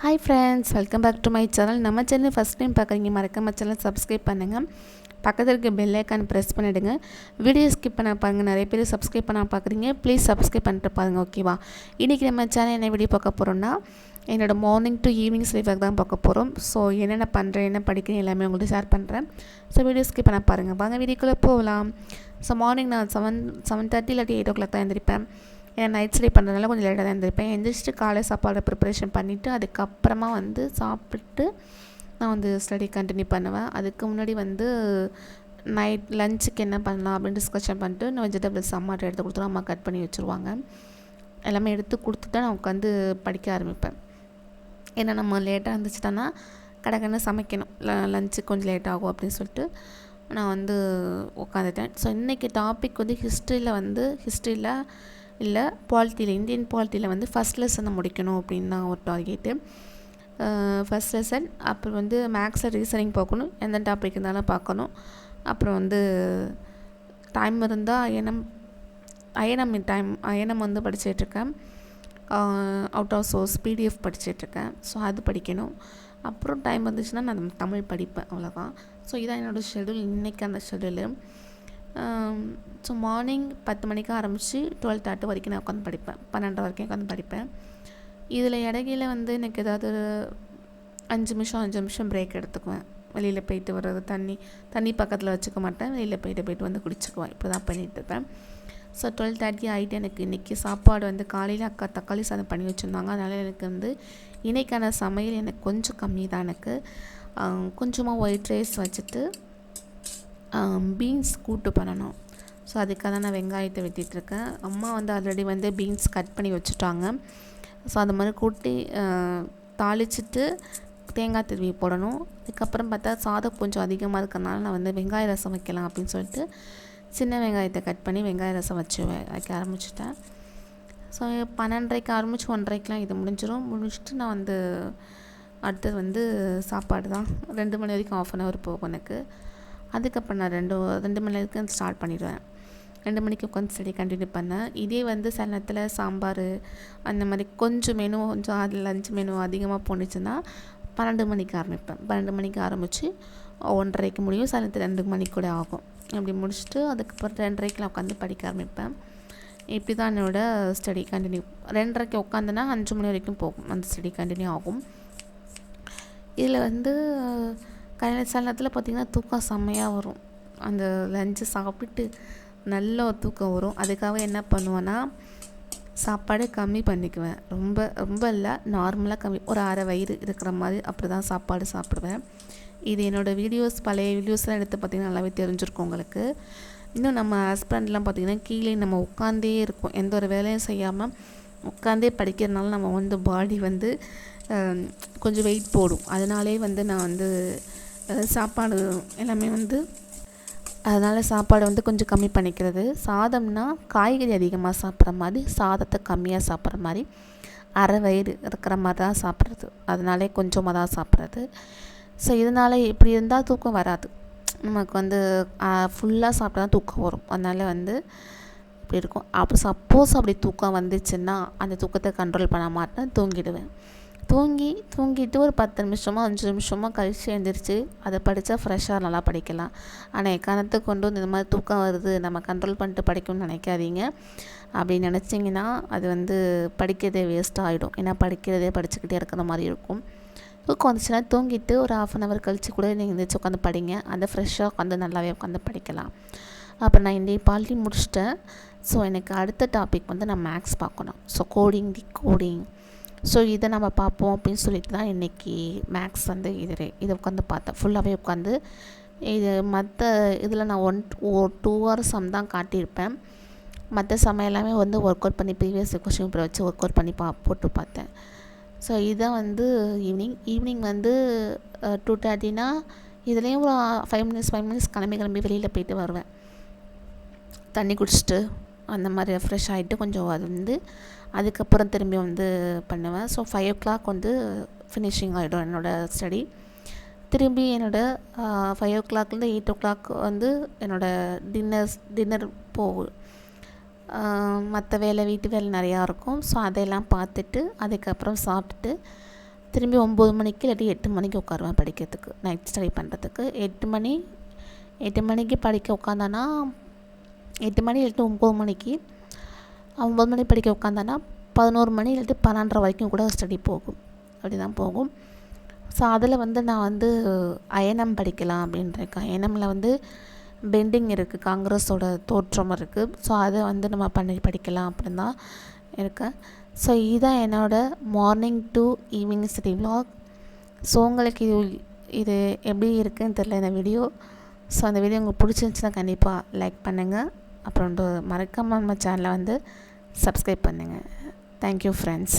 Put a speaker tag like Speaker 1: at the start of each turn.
Speaker 1: Hi friends, welcome back to my channel. நம்ம channel first time பார்க்குறீங்க, மறக்காம channel subscribe பண்ணுங்கள். பக்கத்தில் இருக்க பெல் ஐக்கான் ப்ரெஸ் பண்ணிவிடுங்க. வீடியோ ஸ்கிப் பண்ண பாருங்கள். நிறைய பேர் சப்ஸ்கிரைப் பண்ண பார்க்குறீங்க. ப்ளீஸ் சப்ஸ்கிரைப் பண்ணிட்டு பாருங்கள், ஓகேவா? இன்றைக்கி நம்ம சேனல் என்ன வீடியோ பார்க்க போகிறோம்னா, என்னோடய மார்னிங் டு ஈவினிங் ஸ்லீப் தான் பார்க்க போகிறோம். ஸோ என்னென்ன பண்ணுறேன், என்ன படிக்கிறேன் எல்லாமே உங்கள்கிட்ட ஷேர் பண்ணுறேன். ஸோ வீடியோ ஸ்கிப் பண்ண பாருங்கள். வாங்க வீடியோக்குள்ளே போகலாம். ஸோ மார்னிங் நான் 7:30 இல்லாட்டி 8 o'clock தான் எழுந்திரிப்பேன். ஏன்னா நைட் ஸ்டே பண்ணுறதுனால கொஞ்சம் லேட்டாக தான் எழுந்திரிப்பேன். எழுந்திரிச்சிட்டு காலை சாப்பாடு ப்ரிப்பரேஷன் பண்ணிவிட்டு அதுக்கப்புறமா சாப்பிட்டு நான் ஸ்டடி கண்டினியூ பண்ணுவேன். அதுக்கு முன்னாடி நைட் லஞ்சுக்கு என்ன பண்ணலாம் அப்படின்னு டிஸ்கஷன் பண்ணிட்டு நான் வெஜிடபிள்ஸ் அம்மாட்ட எடுத்து கொடுத்துருவோம். அம்மா கட் பண்ணி வச்சுருவாங்க. எல்லாமே எடுத்து கொடுத்துட்டு நான் உட்காந்து படிக்க ஆரம்பிப்பேன். ஏன்னா நம்ம லேட்டாக இருந்துச்சுட்டோன்னா கடற்கன்னு சமைக்கணும், லஞ்சுக்கு கொஞ்சம் லேட் ஆகும் அப்படின்னு சொல்லிட்டு நான் உட்காந்துட்டேன். ஸோ இன்றைக்கி டாபிக் ஹிஸ்ட்ரியில் இல்லை பாலிட்டியில், இந்தியன் பாலிட்டியில் ஃபஸ்ட் லெசனை முடிக்கணும் அப்படின்னு தான் ஒரு டார்கெட்டு. ஃபஸ்ட் லெசன், அப்புறம் மேக்ஸில் ரீசனிங் பார்க்கணும், எந்த டாபிக் இருந்தாலும் பார்க்கணும். அப்புறம் டைம் இருந்தால் அயனம் படிச்சிட்ருக்கேன். அவுட் ஆஃப் சோர்ஸ் பிடிஎஃப் படிச்சிட்ருக்கேன். ஸோ அது படிக்கணும். அப்புறம் டைம் இருந்துச்சுன்னா நான் தமிழ் படிப்பேன், அவ்வளோதான். ஸோ இதான் என்னோடய ஷெடியூல், இன்றைக்கி அந்த ஷெடியூலு. ஸோ மார்னிங் 10 மணிக்கு ஆரம்பித்து 12:30 வரைக்கும் நான் உட்காந்து படிப்பேன். 12 வரைக்கும் உட்காந்து படிப்பேன். இதில் இடையில எனக்கு ஏதாவது 5 நிமிஷம் பிரேக் எடுத்துக்குவேன். வெளியில் போயிட்டு வர்றது, தண்ணி பக்கத்தில் வச்சுக்க மாட்டேன். வெளியில் போயிட்டு குடிச்சுக்குவேன். இப்படி தான் பண்ணிகிட்ருப்பேன். ஸோ 12:30 ஆகிட்டு எனக்கு இன்றைக்கி சாப்பாடு காலையில் அக்கா தக்காளி சாதம் பண்ணி வச்சுருந்தாங்க. அதனால் எனக்கு இன்றைக்கான சமையல் எனக்கு கொஞ்சம் கம்மி தான். எனக்கு கொஞ்சமாக ஒயிட் ரைஸ் வச்சுட்டு பீன்ஸ் கூட்டு பண்ணணும். ஸோ அதுக்காக தான் நான் வெங்காயத்தை வெட்டிகிட்ருக்கேன். அம்மா ஆல்ரெடி பீன்ஸ் கட் பண்ணி வச்சுட்டாங்க. ஸோ அது மாதிரி கூட்டி தாளிச்சிட்டு தேங்காய் திருவி போடணும். அதுக்கப்புறம் பார்த்தா சாதம் கொஞ்சம் அதிகமாக இருக்கிறதுனால நான் வெங்காய ரசம் வைக்கலாம் அப்படின்னு சொல்லிட்டு சின்ன வெங்காயத்தை கட் பண்ணி வெங்காய ரசம் வைக்க ஆரம்பிச்சிட்டேன். ஸோ 12:30 ஆரம்பித்து 1:30 இது முடிச்சுட்டு நான் அடுத்தது சாப்பாடு தான். 2 மணி வரைக்கும் 1/2 hour போகும் எனக்கு. அதுக்கப்புறம் நான் 2 மணி வரைக்கும் ஸ்டார்ட் பண்ணிடுவேன். 2 மணிக்கு உட்காந்து ஸ்டடி கண்டினியூ பண்ணேன். இதே சில நேரத்தில் சாம்பார் அந்த மாதிரி கொஞ்சம் அது லஞ்ச் மெனு அதிகமாக போணுச்சுன்னா 12 மணிக்கு ஆரம்பிப்பேன். 12 மணிக்கு ஆரம்பித்து 1:30 முடியும். சில நேரத்தில் 2 மணிக்கு கூட ஆகும். அப்படி முடிச்சுட்டு அதுக்கப்புறம் 2:30 உட்காந்து படிக்க ஆரம்பிப்பேன். இப்படி தான் என்னோடய ஸ்டடி கண்டினியூ. 2:30 உட்காந்துனா 5 மணி வரைக்கும் போகும், அந்த ஸ்டடி கண்டினியூ ஆகும். இதில் சில நேரத்தில் பார்த்திங்கன்னா தூக்கம் செம்மையாக வரும். அந்த லஞ்சு சாப்பிட்டு நல்ல ஒரு தூக்கம் வரும். அதுக்காக என்ன பண்ணுவேன்னா சாப்பாடு கம்மி பண்ணிக்குவேன். ரொம்ப இல்லை, நார்மலாக கம்மி, ஒரு அரை வயிறு இருக்கிற மாதிரி அப்படி தான் சாப்பாடு சாப்பிடுவேன். இது என்னோடய வீடியோஸ், பழைய வீடியோஸ்லாம் எடுத்து பார்த்திங்கன்னா நல்லாவே தெரிஞ்சிருக்கும் உங்களுக்கு. இன்னும் நம்ம ஹஸ்பண்ட்லாம் பார்த்திங்கன்னா கீழே நம்ம உட்காந்தே இருக்கும், எந்த ஒரு வேலையும் செய்யாமல் உட்காந்தே படிக்கிறதுனால நம்ம பாடி கொஞ்சம் வெயிட் போடும். அதனாலே நான் சாப்பாடு எல்லாமே அதனால் சாப்பாடு கொஞ்சம் கம்மி பண்ணிக்கிறது. சாதம்னா காய்கறி அதிகமாக சாப்பிட்ற மாதிரி, சாதத்தை கம்மியாக சாப்பிட்ற மாதிரி, அரை வயிறு இருக்கிற மாதிரி தான் சாப்பிட்றது. அதனாலே கொஞ்சமாக தான் சாப்பிட்றது. ஸோ இதனால் இப்படி இருந்தால் தூக்கம் வராது. நமக்கு ஃபுல்லாக சாப்பிட்டா தான் தூக்கம் வரும். அதனால் இப்படி இருக்கும். அப்போ சப்போஸ் அப்படி தூக்கம் வந்துச்சுன்னா அந்த தூக்கத்தை கண்ட்ரோல் பண்ண மாட்டேன், தூங்கிடுவேன். தூங்கிட்டு ஒரு 10 நிமிஷமோ 5 நிமிஷமோ கழித்து எழுந்திரிச்சு அதை படித்தா ஃப்ரெஷ்ஷாக நல்லா படிக்கலாம். ஆனால் எக்காரணத்தை கொண்டு இந்த மாதிரி தூக்கம் வருது நம்ம கண்ட்ரோல் பண்ணிட்டு படிக்கணும்னு நினைக்காதீங்க. அப்படி நினச்சிங்கன்னா அது படிக்கிறதே வேஸ்ட் ஆகிடும். ஏன்னா படிச்சுக்கிட்டே இருக்கிற மாதிரி இருக்கும். தூக்கம் வந்துச்சுன்னா தூங்கிட்டு ஒரு 1/2 hour கழித்து கூட நீங்கள் எழுந்திரிச்சு உட்காந்து படிங்க. அதை ஃப்ரெஷ்ஷாக உட்காந்து நல்லாவே உட்காந்து படிக்கலாம். அப்போ நான் இந்த பாலிட்டி முடிச்சிட்டேன். ஸோ எனக்கு அடுத்த டாபிக் நான் மேக்ஸ் பார்க்கணும். So coding. ஸோ இதை நம்ம பார்ப்போம் அப்படின்னு சொல்லிட்டு தான் இன்றைக்கி மேக்ஸ் இதை உட்காந்து பார்த்தேன். ஃபுல்லாகவே உட்காந்து இது மற்ற இதில் நான் 2 hours தான் காட்டியிருப்பேன். மற்ற சமயம் எல்லாமே ஒர்க் அவுட் பண்ணி ப்ரீவியஸ் கொஸ்டின் பேப்பர் வச்சு ஒர்க் அவுட் பண்ணி போட்டு பார்த்தேன். ஸோ இதான் ஈவினிங் 2:30னா இதுலேயும் ஒரு 5 minutes கிளம்பி வெளியில் போயிட்டு வருவேன். தண்ணி குடிச்சிட்டு அந்த மாதிரி ஃப்ரெஷ் ஆகிட்டு கொஞ்சம் அதுக்கப்புறம் திரும்பி பண்ணுவேன். ஸோ 5 o'clock ஃபினிஷிங் ஆகிடும் என்னோடய ஸ்டடி. திரும்பி என்னோடய 5 o'clockலேருந்து 8 o'clock என்னோடய டின்னர் போகும். மற்ற வேலை வீட்டு வேலை நிறையா இருக்கும். ஸோ அதையெல்லாம் பார்த்துட்டு அதுக்கப்புறம் சாப்பிட்டுட்டு திரும்பி 9 மணிக்கு இல்லாட்டி 8 மணிக்கு உட்காருவேன் படிக்கிறதுக்கு, நைட் ஸ்டடி பண்ணுறதுக்கு. 8 மணிக்கு படிக்க உட்காந்தானா 8 மணி இல்லாட்டி 9 மணிக்கு 9 மணி படிக்க உட்காந்தானா 11 மணி இல்லாட்டி 12:30 வரைக்கும் கூட ஸ்டடி போகும். அப்படி தான் போகும். ஸோ அதில் நான் ஐஎன்எம் படிக்கலாம் அப்படின்ட்டு இருக்கேன். ஐஎன்எம்மில் பெண்டிங் இருக்குது, காங்கிரஸோட தோற்றம் இருக்குது. ஸோ அதை நம்ம படிக்கலாம் அப்படின்னு தான் இருக்கேன். ஸோ இதுதான் என்னோடய morning to evening study vlog. So உங்களுக்கு இது எப்படி இருக்குதுன்னு தெரியல இந்த வீடியோ. ஸோ அந்த வீடியோ உங்களுக்கு பிடிச்சிருந்துச்சுன்னா கண்டிப்பாக லைக் பண்ணுங்கள். அப்புறம் மறக்காமல் நம்ம சேனலை சப்ஸ்கிரைப் பண்ணுங்கள். Thank you friends.